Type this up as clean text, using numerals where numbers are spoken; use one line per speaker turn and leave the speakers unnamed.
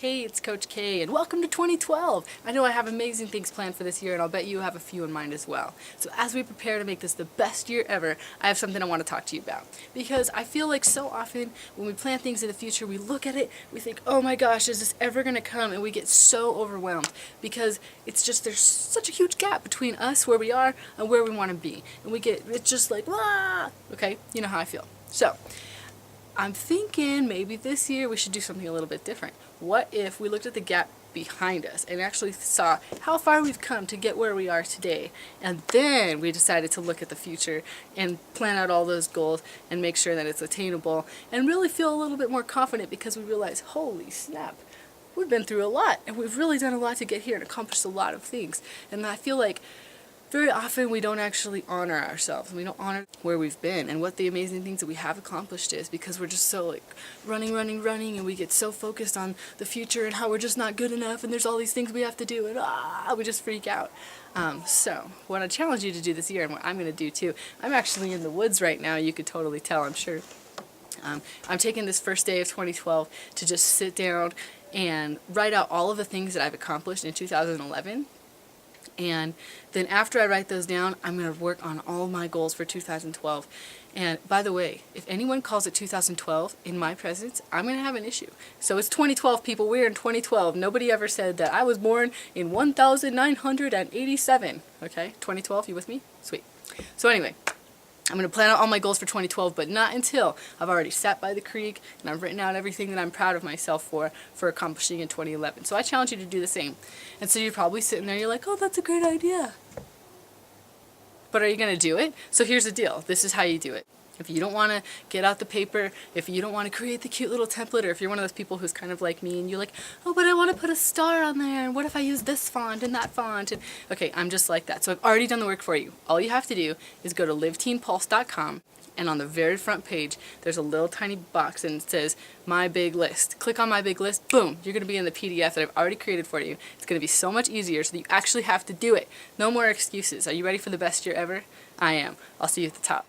Hey, it's Coach K, and welcome to 2012! I know I have amazing things planned for this year, and I'll bet you have a few in mind as well. So as we prepare to make this the best year ever, I have something I want to talk to you about. Because I feel like so often, when we plan things in the future, we look at it, we think, oh my gosh, is this ever going to come? And we get so overwhelmed, because it's just, there's such a huge gap between us, where we are, and where we want to be. And it's just like, ah! Okay, you know how I feel. So, I'm thinking maybe this year we should do something a little bit different. What if we looked at the gap behind us and actually saw how far we've come to get where we are today, and then we decided to look at the future and plan out all those goals and make sure that it's attainable and really feel a little bit more confident because we realize, holy snap, we've been through a lot and we've really done a lot to get here and accomplished a lot of things. And I feel like very often we don't actually honor ourselves. We don't honor where we've been and what the amazing things that we have accomplished is, because we're just so like running, and we get so focused on the future and how we're just not good enough and there's all these things we have to do and we just freak out. So what I challenge you to do this year, and what I'm going to do too, I'm actually in the woods right now, you could totally tell, I'm sure. I'm taking this first day of 2012 to just sit down and write out all of the things that I've accomplished in 2011. And then after I write those down, I'm going to work on all my goals for 2012. And by the way, if anyone calls it 2012 in my presence, I'm going to have an issue. So it's 2012, people. We're in 2012. Nobody ever said that I was born in 1987. Okay? 2012, you with me? Sweet. So anyway, I'm going to plan out all my goals for 2012, but not until I've already sat by the creek and I've written out everything that I'm proud of myself for accomplishing in 2011. So I challenge you to do the same. And so you're probably sitting there, you're like, oh, that's a great idea. But are you going to do it? So here's the deal. This is how you do it. If you don't want to get out the paper, if you don't want to create the cute little template, or if you're one of those people who's kind of like me and you're like, oh, but I want to put a star on there, and what if I use this font and that font? And okay, I'm just like that. So I've already done the work for you. All you have to do is go to liveteenpulse.com, and on the very front page, there's a little tiny box and it says, My Big List. Click on My Big List, boom, you're going to be in the PDF that I've already created for you. It's going to be so much easier so that you actually have to do it. No more excuses. Are you ready for the best year ever? I am. I'll see you at the top.